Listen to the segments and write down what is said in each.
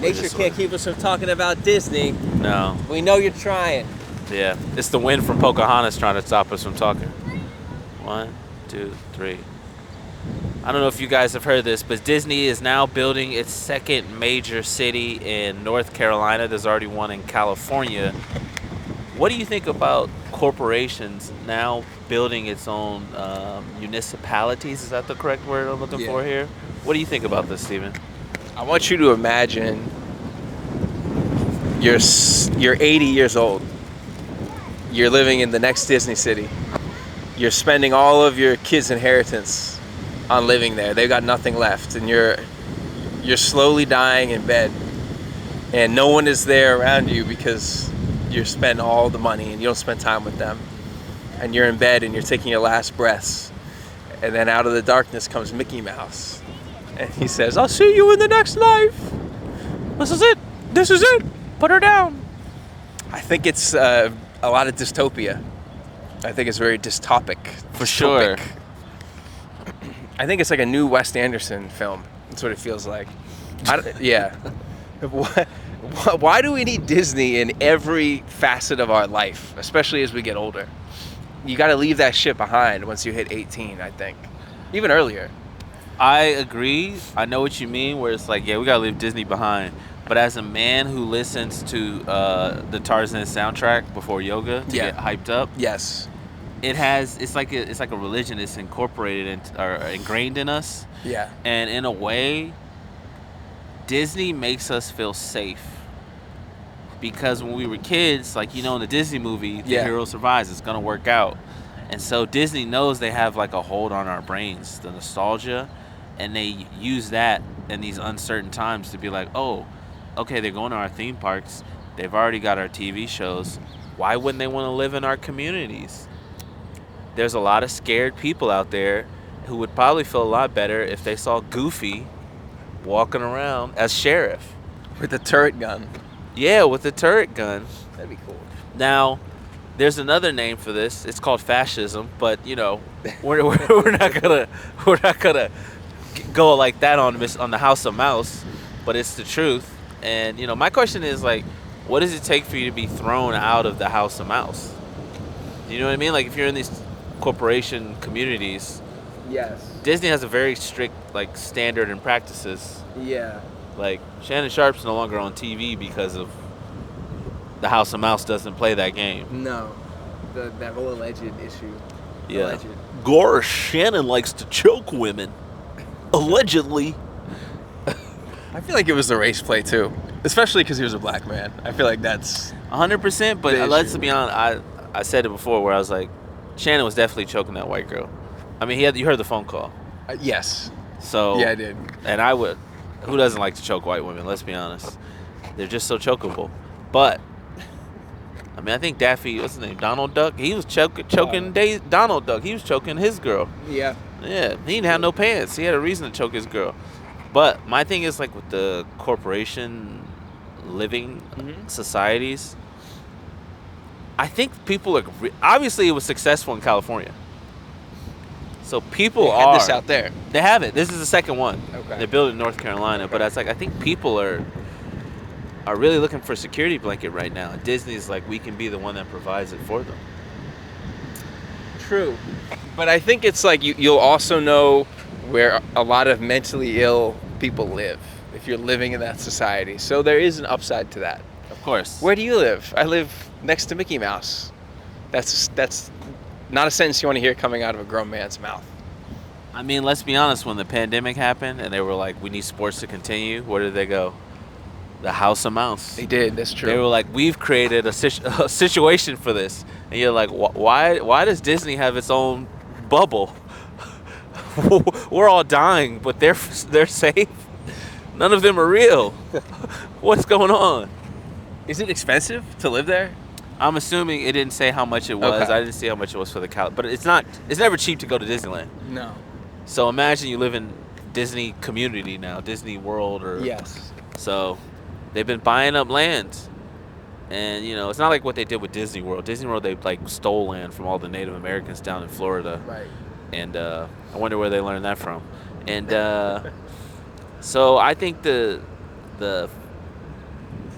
Nature can't keep us from talking about Disney. No. We know you're trying. Yeah. It's the wind from Pocahontas trying to stop us from talking. 1, 2, 3. I don't know if you guys have heard this, but Disney is now building its second major city in North Carolina. There's already one in California. What do you think about corporations now building its own municipalities? Is that the correct word I'm looking for here? What do you think about this, Stephen? I want you to imagine you're 80 years old. You're living in the next Disney city. You're spending all of your kids' inheritance on living there. They've got nothing left, and you're slowly dying in bed, and no one is there around you because you spend all the money and you don't spend time with them, and you're in bed and you're taking your last breaths, and then out of the darkness comes Mickey Mouse, and he says, "I'll see you in the next life. This is it, put her down." I think it's a lot of dystopia. I think it's very dystopic. For sure. I think it's like a new Wes Anderson film. That's what it feels like. Yeah. Why do we need Disney in every facet of our life, especially as we get older? You got to leave that shit behind once you hit 18, I think. Even earlier. I agree. I know what you mean, where it's like, yeah, we got to leave Disney behind. But as a man who listens to the Tarzan soundtrack before yoga to get hyped up, yes, it's like a religion. It's incorporated or ingrained in us. Yeah. And in a way, Disney makes us feel safe. Because when we were kids, like, in the Disney movie, the hero survives. It's gonna work out. And so Disney knows they have like a hold on our brains, the nostalgia, and they use that in these uncertain times to be like, oh, okay, they're going to our theme parks. They've already got our TV shows. Why wouldn't they want to live in our communities? There's a lot of scared people out there who would probably feel a lot better if they saw Goofy walking around as sheriff. With a turret gun. Yeah, with a turret gun. That'd be cool. Now, there's another name for this. It's called fascism, but we're not gonna go like that on the House of Mouse, but it's the truth. And my question is, like, what does it take for you to be thrown out of the House of Mouse? You know what I mean? Like, if you're in these corporation communities, yes, Disney has a very strict like standard and practices. Yeah. Like, Shannon Sharp's no longer on TV because of the House of Mouse doesn't play that game. No, that whole alleged issue. Yeah. Alleged. Gosh, Shannon likes to choke women. Allegedly. I feel like it was the race play too, especially because he was a black man. I feel like that's 100%. But let's be honest. I said it before, where I was like, Shannon was definitely choking that white girl. I mean, you heard the phone call. Yes. So yeah, I did. And I would. Who doesn't like to choke white women? Let's be honest. They're just so chokeable. But I mean, I think Daffy, what's his name, Donald Duck. He was choking Donald Duck. He was choking his girl. Yeah. Yeah. He didn't have no pants. He had a reason to choke his girl. But my thing is, like, with the corporation living societies, I think people are obviously it was successful in California. So people had this out there. They have it. This is the second one. Okay. They built it in North Carolina, but it's like I think people are really looking for a security blanket right now. Disney's like, we can be the one that provides it for them. True. But I think it's like you'll also know where a lot of mentally ill people live if you're living in that society. So there is an upside to that. Of course. Where do you live? I live next to Mickey Mouse. That's not a sentence you want to hear coming out of a grown man's mouth. I mean, let's be honest. When the pandemic happened and they were like, we need sports to continue, where did they go? The House of Mouse. They did. That's true. They were like, we've created a situation for this. And you're like, why does Disney have its own bubble? We're all dying, but they're safe. None of them are real. What's going on? Is it expensive to live there? I'm assuming it didn't say how much it was. Okay. I didn't see how much it was for the but it's never cheap to go to Disneyland. No. So imagine you live in Disney community now, Disney World, or yes. So they've been buying up land. And, it's not like what they did with Disney World. Disney World, they like stole land from all the Native Americans down in Florida. Right. And I wonder where they learned that from. And so I think the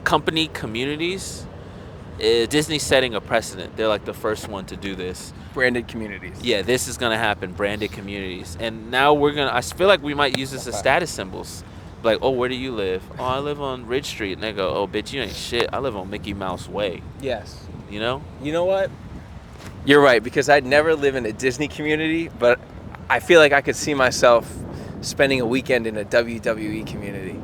company communities, Disney's setting a precedent. They're like the first one to do this. Branded communities. Yeah, this is gonna happen. Branded communities, and now I feel like we might use this as status symbols. Like, oh, where do you live? Oh, I live on Ridge Street. And they go, oh, bitch, you ain't shit. I live on Mickey Mouse Way. Yes. You know? You know what? You're right, because I'd never live in a Disney community, but I feel like I could see myself spending a weekend in a WWE community.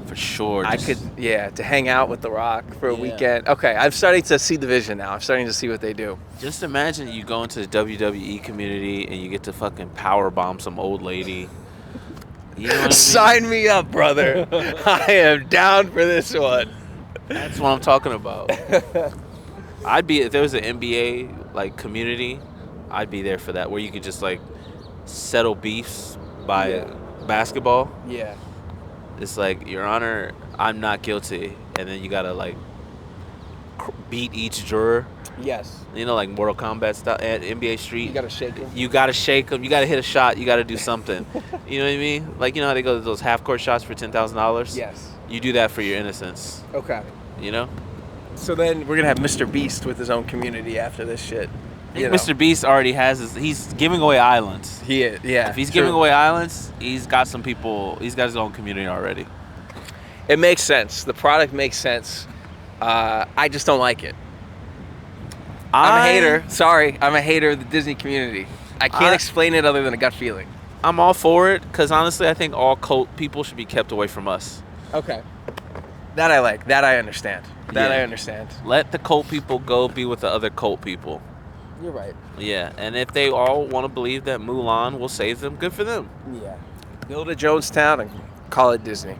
For sure. I could, to hang out with The Rock for a weekend. Okay, I'm starting to see the vision now. I'm starting to see what they do. Just imagine you go into the WWE community and you get to fucking power bomb some old lady. You know what I mean? Sign me up, brother. I am down for this one. That's what I'm talking about. If there was an NBA like community, I'd be there for that, where you could just like settle beefs by basketball. Yeah. It's like, Your Honor, I'm not guilty, and then you gotta like beat each juror. Yes. You know, like Mortal Kombat style at NBA Street. You gotta shake him. You gotta shake him. You gotta hit a shot. You gotta do something. You know what I mean? Like, you know how they go to those half-court shots for $10,000? Yes. You do that for your innocence. Okay. You know? So then we're gonna have Mr. Beast with his own community after this shit. Mr. Beast already has he's giving away islands. He is, yeah. If he's giving away islands, he's got some people, he's got his own community already. It makes sense. The product makes sense. I just don't like it. I'm a hater. Sorry, I'm a hater of the Disney community. I can't explain it other than a gut feeling. I'm all for it, because honestly, I think all cult people should be kept away from us. Okay. That I like. That I understand. I understand. Let the cult people go be with the other cult people. You're right. Yeah, and if they all want to believe that Mulan will save them, good for them. Yeah. Build a Jonestown and call it Disney.